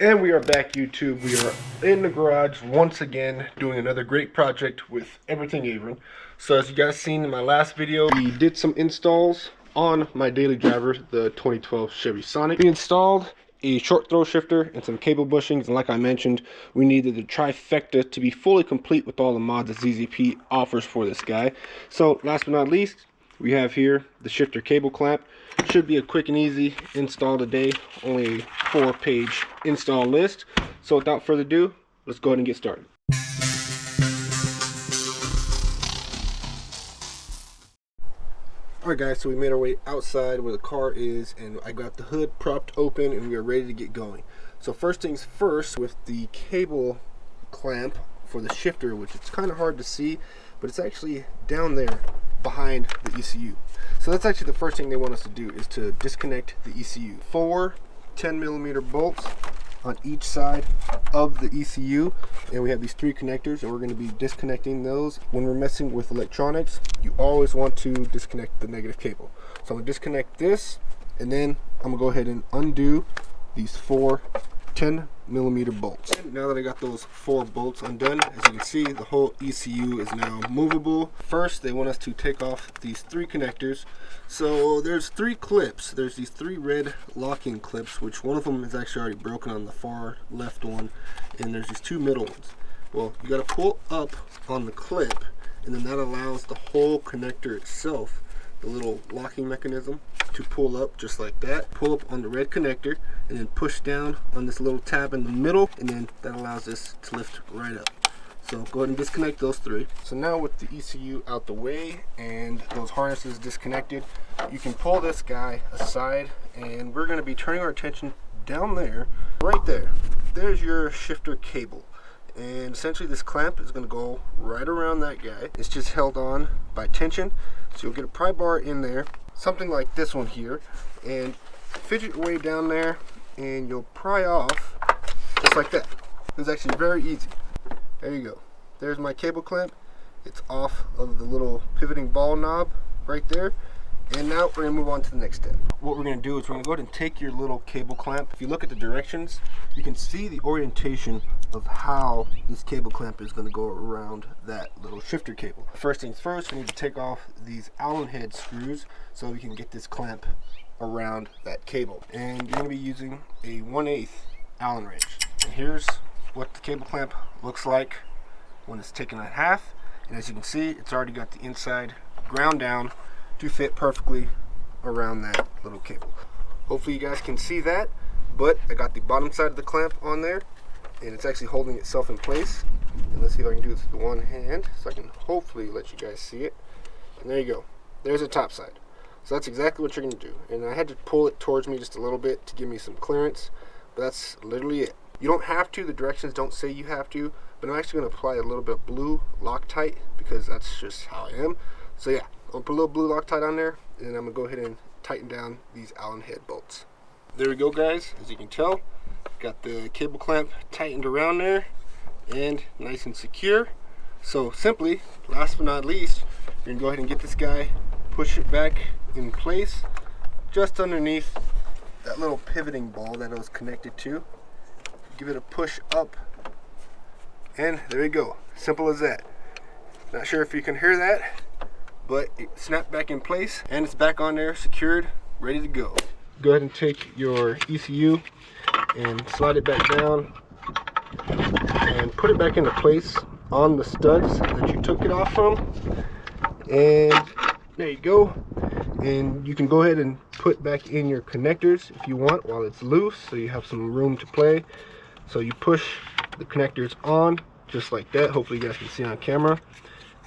And we are back, YouTube. We are in the garage once again doing another great project with Everything Avon. So as you guys seen in my last video, we did some installs on my daily driver, the 2012 Chevy Sonic. We installed a short throw shifter and some cable bushings, and like I mentioned, we needed the trifecta to be fully complete with all the mods that ZZP offers for this guy. So last but not least, we have here the shifter cable clamp. Should be a quick and easy install today, only a 4-page install list. So without further ado, let's go ahead and get started. Alright guys, so we made our way outside where the car is, and I got the hood propped open and we are ready to get going. So first things first, with the cable clamp for the shifter, which it's kind of hard to see, but it's actually down there behind the ECU. So that's actually the first thing they want us to do, is to disconnect the ECU. 4 10mm bolts on each side of the ECU, and we have these 3 connectors, and we're going to be disconnecting those. When we're messing with electronics, you always want to disconnect the negative cable. So I'm going to disconnect this, and then I'm going to go ahead and undo these 4 10mm bolts. Now that I got those 4 bolts undone, as you can see, the whole ECU is now movable. First, they want us to take off these 3 connectors. So there's 3 clips. There's these 3 red locking clips, which one of them is actually already broken on the far left one, and there's these 2 middle ones. Well, you got to pull up on the clip, and then that allows the whole connector itself, the little locking mechanism, to pull up just like that. Pull up on the red connector and then push down on this little tab in the middle, and then that allows this to lift right up. So go ahead and disconnect those 3. So now with the ECU out the way and those harnesses disconnected, you can pull this guy aside, and we're going to be turning our attention down there, right there. There's your shifter cable. And essentially this clamp is going to go right around that guy. It's just held on by tension. So you'll get a pry bar in there, something like this one here, and fidget your way down there, and you'll pry off just like that. It's actually very easy. There you go. There's my cable clamp. It's off of the little pivoting ball knob right there. And now we're going to move on to the next step. What we're going to do is we're going to go ahead and take your little cable clamp. If you look at the directions, you can see the orientation of how this cable clamp is going to go around that little shifter cable. First things first, we need to take off these Allen head screws so we can get this clamp around that cable. And you're going to be using a 1/8 Allen wrench. And here's what the cable clamp looks like when it's taken in half. And as you can see, it's already got the inside ground down to fit perfectly around that little cable. Hopefully you guys can see that, but I got the bottom side of the clamp on there, and it's actually holding itself in place. And let's see if I can do this with one hand so I can hopefully let you guys see it. And there you go. There's the top side. So that's exactly what you're going to do. And I had to pull it towards me just a little bit to give me some clearance, but that's literally it. You don't have to, the directions don't say you have to, but I'm actually going to apply a little bit of blue Loctite because that's just how I am. So yeah, I'll put a little blue Loctite on there, and then I'm going to go ahead and tighten down these Allen head bolts. There we go guys, as you can tell, got the cable clamp tightened around there and nice and secure. So simply, last but not least, you're going to go ahead and get this guy, push it back in place just underneath that little pivoting ball that it was connected to. Give it a push up, and there you go. Simple as that. Not sure if you can hear that, but it snapped back in place and it's back on there, secured, ready to go. Go ahead and take your ECU and slide it back down and put it back into place on the studs that you took it off from. And there you go. And you can go ahead and put back in your connectors if you want while it's loose, so you have some room to play. So you push the connectors on just like that. Hopefully you guys can see on camera.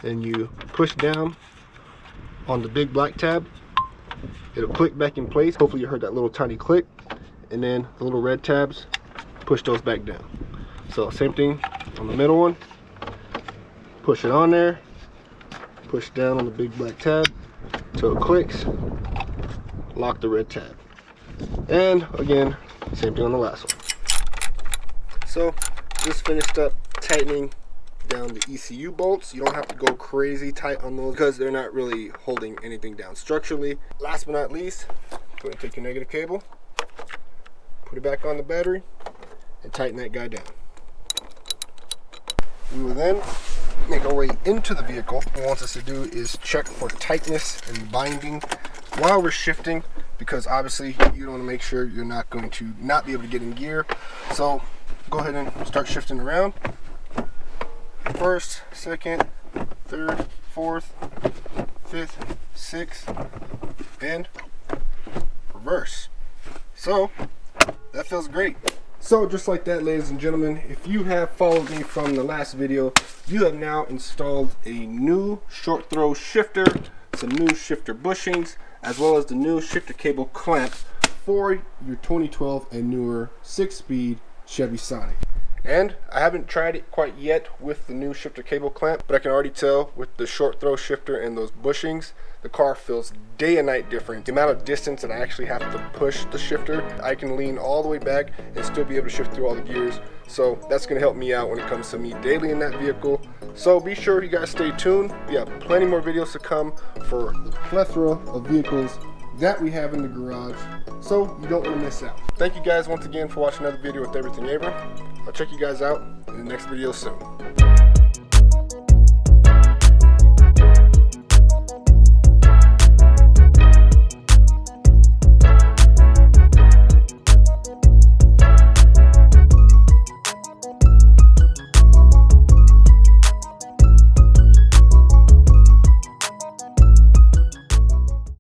Then you push down on the big black tab. It'll click back in place. Hopefully you heard that little tiny click. And then the little red tabs, push those back down. So same thing on the middle one. Push it on there. Push down on the big black tab till it clicks. Lock the red tab. And again, same thing on the last one. So just finished up tightening down the ECU bolts. You don't have to go crazy tight on those because they're not really holding anything down structurally. Last but not least, go ahead and take your negative cable, put it back on the battery, and tighten that guy down. We will then make our way into the vehicle. What it wants us to do is check for tightness and binding while we're shifting, because obviously you want to make sure you're not going to not be able to get in gear. So go ahead and start shifting around. First, second, third, fourth, fifth, sixth, and reverse. So that feels great. So just like that, ladies and gentlemen, if you have followed me from the last video, you have now installed a new short throw shifter, some new shifter bushings, as well as the new shifter cable clamp for your 2012 and newer 6-speed Chevy Sonic. And I haven't tried it quite yet with the new shifter cable clamp, but I can already tell with the short throw shifter and those bushings, the car feels day and night different. The amount of distance that I actually have to push the shifter, I can lean all the way back and still be able to shift through all the gears. So that's going to help me out when it comes to me daily in that vehicle. So be sure you guys stay tuned. We have plenty more videos to come for the plethora of vehicles that we have in the garage, so you don't want to miss out. Thank you guys once again for watching another video with Everything Abram. I'll check you guys out in the next video soon.